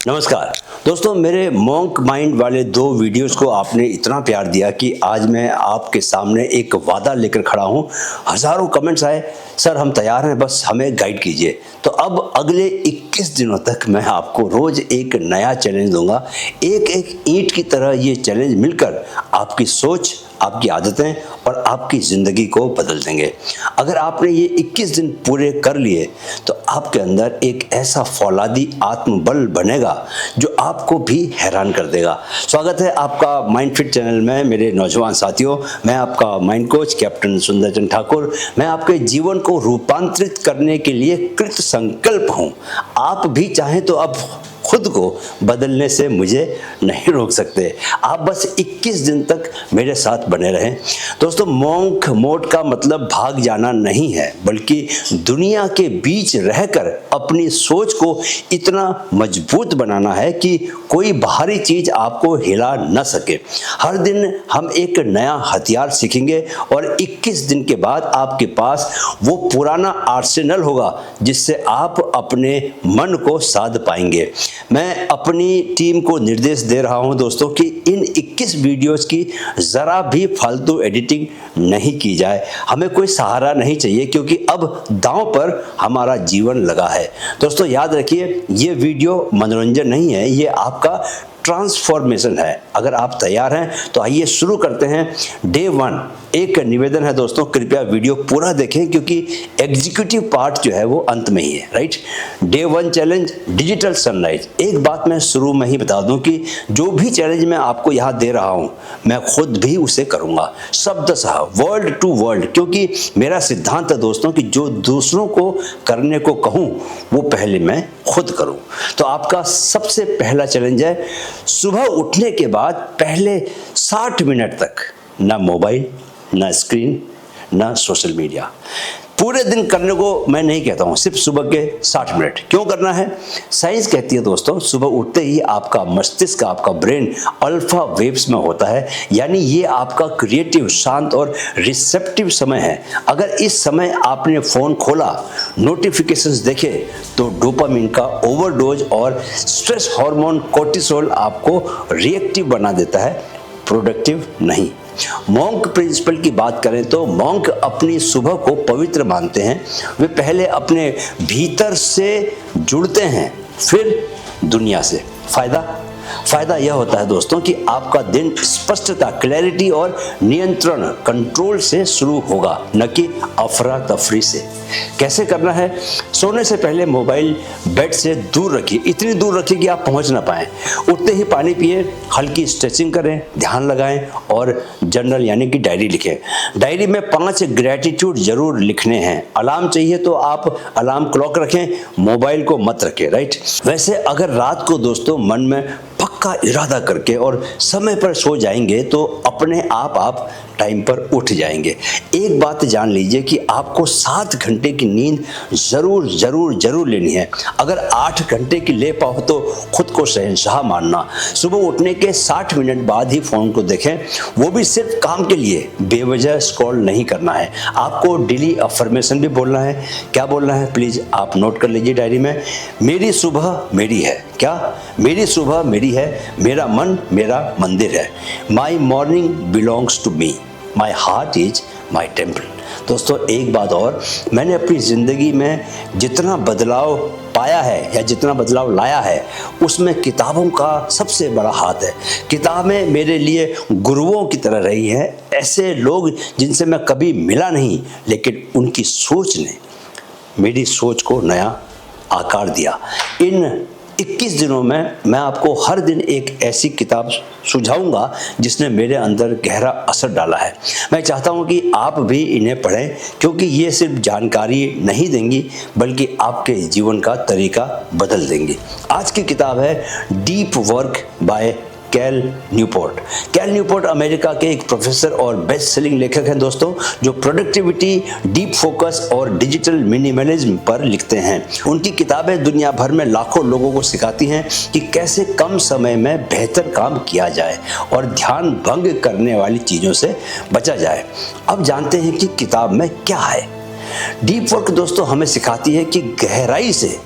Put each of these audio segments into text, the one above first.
नमस्कार दोस्तों, मेरे मॉन्क माइंड वाले 2 वीडियोस को आपने इतना प्यार दिया कि आज मैं आपके सामने एक वादा लेकर खड़ा हूं। हजारों कमेंट्स आए, सर हम तैयार हैं, बस हमें गाइड कीजिए। तो अब अगले 21 दिनों तक मैं आपको रोज एक नया चैलेंज दूंगा। एक एक ईंट की तरह ये चैलेंज मिलकर आपकी सोच, आपकी आदतें और आपकी ज़िंदगी को बदल देंगे। अगर आपने ये 21 दिन पूरे कर लिए तो आपके अंदर एक ऐसा फौलादी आत्मबल बनेगा जो आपको भी हैरान कर देगा। स्वागत है आपका माइंड फिट चैनल में मेरे नौजवान साथियों। मैं आपका माइंड कोच कैप्टन सुंदरचंद ठाकुर। मैं आपके जीवन को रूपांतरित करने के लिए कृत संकल्प हूँ। आप भी चाहें तो अब खुद को बदलने से मुझे नहीं रोक सकते। आप बस 21 दिन तक मेरे साथ बने रहें। दोस्तों, मॉन्क मोड का मतलब भाग जाना नहीं है, बल्कि दुनिया के बीच रहकर अपनी सोच को इतना मजबूत बनाना है कि कोई बाहरी चीज आपको हिला न सके। हर दिन हम एक नया हथियार सीखेंगे और 21 दिन के बाद आपके पास वो पुराना आर्सेनल होगा जिससे आप अपने मन को साध पाएंगे। मैं अपनी टीम को निर्देश दे रहा हूं दोस्तों कि इन 21 वीडियोस की जरा भी फालतू एडिटिंग नहीं की जाए। हमें कोई सहारा नहीं चाहिए क्योंकि अब दांव पर हमारा जीवन लगा है। दोस्तों याद रखिए, ये वीडियो मनोरंजन नहीं है, ये आपका ट्रांसफॉर्मेशन है। अगर आप तैयार हैं तो आइए शुरू करते हैं। डे 1 एक निवेदन है दोस्तों, कृपया वीडियो पूरा देखें क्योंकि एग्जीक्यूटिव पार्ट जो है वो अंत में ही है, right. Day 1 challenge digital sunrise. एक बात मैं शुरू में ही बता दूं कि जो भी चैलेंज मैं आपको यहाँ दे रहा हूं मैं खुद भी उसे करूंगा, शब्दशः वर्ड टू वर्ड, क्योंकि मेरा सिद्धांत है दोस्तों कि जो दूसरों को करने को कहूं वो पहले मैं खुद करूं। तो आपका सबसे पहला चैलेंज है, सुबह उठने के बाद पहले 60 मिनट तक ना मोबाइल, ना स्क्रीन, ना सोशल मीडिया। पूरे दिन करने को मैं नहीं कहता हूं, सिर्फ सुबह के 60 मिनट। क्यों करना है? साइंस कहती है दोस्तों, सुबह उठते ही आपका मस्तिष्क, आपका ब्रेन अल्फा वेव्स में होता है, यानी ये आपका क्रिएटिव, शांत और रिसेप्टिव समय है। अगर इस समय आपने फोन खोला, नोटिफिकेशंस देखे तो डोपामिन का ओवरडोज और स्ट्रेस हार्मोन कोर्टिसोल आपको रिएक्टिव बना देता है, प्रोडक्टिव नहीं। मॉन्क प्रिंसिपल की बात करें तो मॉन्क अपनी सुबह को पवित्र मानते हैं। वे पहले अपने भीतर से जुड़ते हैं, फिर दुनिया से। फायदा यह होता है दोस्तों कि आपका दिन स्पष्टता, क्लैरिटी और नियंत्रण, कंट्रोल से शुरू होगा, न कि अफरा तफरी से। कैसे करना है? सोने से पहले मोबाइल बेड से दूर रखिए, इतनी दूर रखिए कि आप पहुंच ना पाएं। उठते ही पानी पिए, हल्की स्ट्रेचिंग करें, ध्यान लगाएं और जर्नल यानी कि डायरी लिखें। डायरी में 5 ग्रेटिट्यूड जरूर लिखने हैं। अलार्म चाहिए तो आप अलार्म क्लॉक रखें, मोबाइल को मत रखें, राइट। वैसे अगर रात को दोस्तों मन में पक्का इरादा करके और समय पर सो जाएंगे तो अपने आप टाइम पर उठ जाएंगे। एक बात जान लीजिए कि आपको 7 घंटे की नींद जरूर लेनी है। अगर 8 घंटे की ले पाओ तो खुद को शहंशाह मानना। सुबह उठने के 60 मिनट बाद ही फोन को देखें, वो भी सिर्फ काम के लिए। बेवजह स्क्रॉल नहीं करना है। आपको डेली अफर्मेशन भी बोलना है। क्या बोलना है प्लीज आप नोट कर लीजिए डायरी में। मेरी सुबह मेरी है। क्या? मेरी सुबह मेरी है, मेरा मन मेरा मंदिर है। My morning belongs to me, my heart is my temple. दोस्तों एक बात और, मैंने अपनी जिंदगी में जितना बदलाव पाया है या जितना बदलाव लाया है उसमें किताबों का सबसे बड़ा हाथ है। किताबें मेरे लिए गुरुओं की तरह रही हैं, ऐसे लोग जिनसे मैं कभी मिला नहीं, लेकिन उनकी सोच ने मेरी सोच को नया आकार दिया। इन 21 दिनों में मैं आपको हर दिन एक ऐसी किताब सुझाऊंगा जिसने मेरे अंदर गहरा असर डाला है। मैं चाहता हूं कि आप भी इन्हें पढ़ें क्योंकि ये सिर्फ जानकारी नहीं देंगी बल्कि आपके जीवन का तरीका बदल देंगी। आज की किताब है deep work by Cal Newport. Cal Newport America के एक प्रोफेसर और बेस्ट सेलिंग लेखक हैं दोस्तों, जो प्रोडक्टिविटी, डीप फोकस और डिजिटल मिनिमलिज्म पर लिखते हैं। उनकी किताबें दुनिया भर में लाखों लोगों को सिखाती हैं कि कैसे कम समय में बेहतर काम किया जाए और ध्यान भंग करने वाली चीजों से बचा जाए। अब जानते हैं कि किताब में क्या है। डीप वर्क दोस्तों हमें सिखाती है कि गहराई से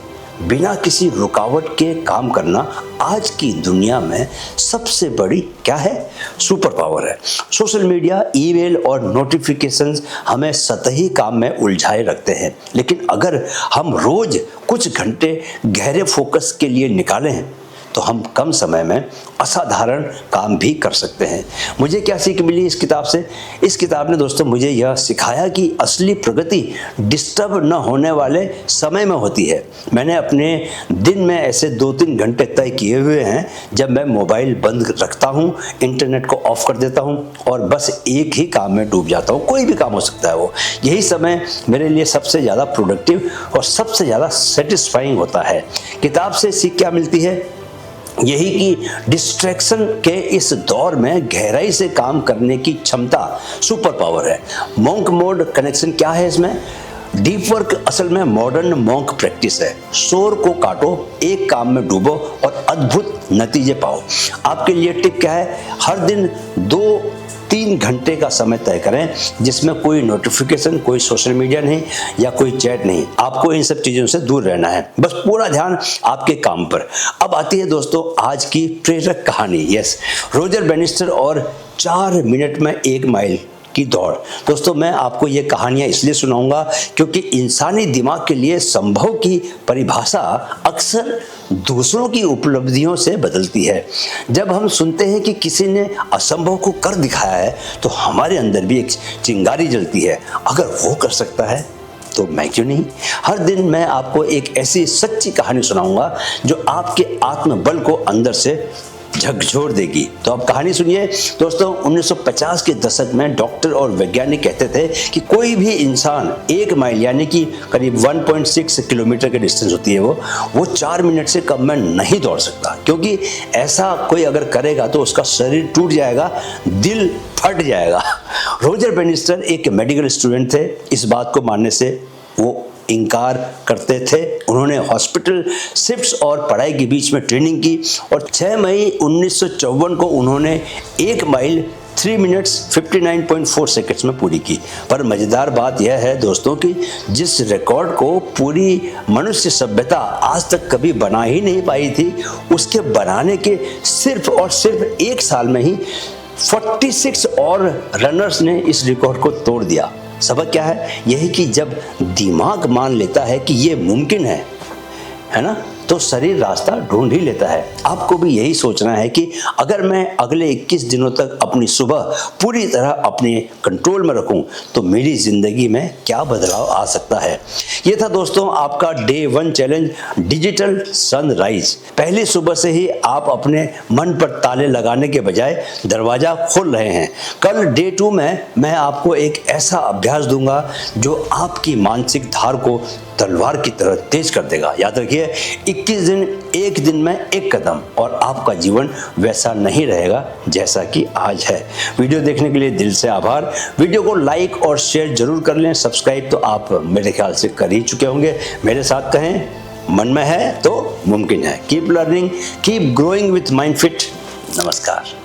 बिना किसी रुकावट के काम करना आज की दुनिया में सबसे बड़ी क्या है? सुपर पावर है। सोशल मीडिया, ईमेल और नोटिफिकेशंस हमें सतही काम में उलझाए रखते हैं, लेकिन अगर हम रोज कुछ घंटे गहरे फोकस के लिए निकालें तो हम कम समय में असाधारण काम भी कर सकते हैं। मुझे क्या सीख मिली इस किताब से? इस किताब ने दोस्तों मुझे यह सिखाया कि असली प्रगति डिस्टर्ब न होने वाले समय में होती है। मैंने अपने दिन में ऐसे 2-3 घंटे तय किए हुए हैं जब मैं मोबाइल बंद रखता हूँ, इंटरनेट को ऑफ कर देता हूँ और बस एक ही काम में डूब जाता हूँ। कोई भी काम हो सकता है वो। यही समय मेरे लिए सबसे ज़्यादा प्रोडक्टिव और सबसे ज़्यादा सेटिस्फाइंग होता है। किताब से सीख क्या मिलती है? यही कि डिस्ट्रैक्शन के इस दौर में गहराई से काम करने की क्षमता सुपर पावर है। मॉन्क मोड कनेक्शन क्या है इसमें? डीप वर्क असल में मॉडर्न मॉन्क प्रैक्टिस है। शोर को काटो, एक काम में डूबो और अद्भुत नतीजे पाओ। आपके लिए टिप क्या है? हर दिन 2-3 घंटे का समय तय करें जिसमें कोई नोटिफिकेशन, कोई सोशल मीडिया नहीं या कोई चैट नहीं। आपको इन सब चीज़ों से दूर रहना है, बस पूरा ध्यान आपके काम पर। अब आती है दोस्तों आज की प्रेरक कहानी। यस, रोजर बैनिस्टर और 4 मिनट में 1 माइल की दौड़। दोस्तों मैं आपको ये कहानियाँ इसलिए सुनाऊंगा क्योंकि इंसानी दिमाग के लिए संभव की परिभाषा अक्सर दूसरों की उपलब्धियों से बदलती है। जब हम सुनते हैं कि किसी ने असंभव को कर दिखाया है तो हमारे अंदर भी एक चिंगारी जलती है। अगर वो कर सकता है तो मैं क्यों नहीं? हर दिन मैं आपको एक ऐसी सच्ची कहानी सुनाऊंगा जो आपके आत्मबल को अंदर से झकझोर देगी। तो अब कहानी सुनिए दोस्तों। 1950 के दशक में डॉक्टर और वैज्ञानिक कहते थे कि कोई भी इंसान 1 माइल यानी कि करीब 1.6 किलोमीटर की डिस्टेंस होती है वो 4 मिनट से कम में नहीं दौड़ सकता, क्योंकि ऐसा कोई अगर करेगा तो उसका शरीर टूट जाएगा, दिल फट जाएगा। रोजर बैनिस्टर एक मेडिकल स्टूडेंट थे। इस बात को मानने से वो इनकार करते थे। उन्होंने हॉस्पिटल शिफ्ट्स और पढ़ाई के बीच में ट्रेनिंग की और 6 मई 1954 को उन्होंने 1 माइल 3 मिनट्स 59.4 सेकंड्स में पूरी की। पर मज़ेदार बात यह है दोस्तों कि जिस रिकॉर्ड को पूरी मनुष्य सभ्यता आज तक कभी बना ही नहीं पाई थी, उसके बनाने के सिर्फ और सिर्फ 1 साल में ही 46 और रनर्स ने इस रिकॉर्ड को तोड़ दिया। सबक क्या है? यही कि जब दिमाग मान लेता है कि ये मुमकिन है ना, तो शरीर रास्ता ढूंढ ही लेता है। आपको भी यही सोचना है कि अगर मैं अगले 21 दिनों तक अपनी सुबह पूरी तरह अपने कंट्रोल में रखूं तो मेरी जिंदगी में क्या बदलाव आ सकता है। ये था दोस्तों आपका डे 1 चैलेंज, डिजिटल सनराइज। पहली सुबह से ही आप अपने मन पर ताले लगाने के बजाय दरवाजा खोल रहे हैं। कल डे 2 में मैं आपको एक ऐसा अभ्यास दूंगा जो आपकी मानसिक धार को तलवार की तरह तेज कर देगा। याद रखिए, 21 दिन, 1 दिन में 1 कदम, और आपका जीवन वैसा नहीं रहेगा जैसा कि आज है। वीडियो देखने के लिए दिल से आभार। वीडियो को लाइक और शेयर जरूर कर लें। सब्सक्राइब तो आप मेरे ख्याल से कर ही चुके होंगे। मेरे साथ कहें, मन में है तो मुमकिन है। Keep learning, keep growing with mind fit. नमस्कार।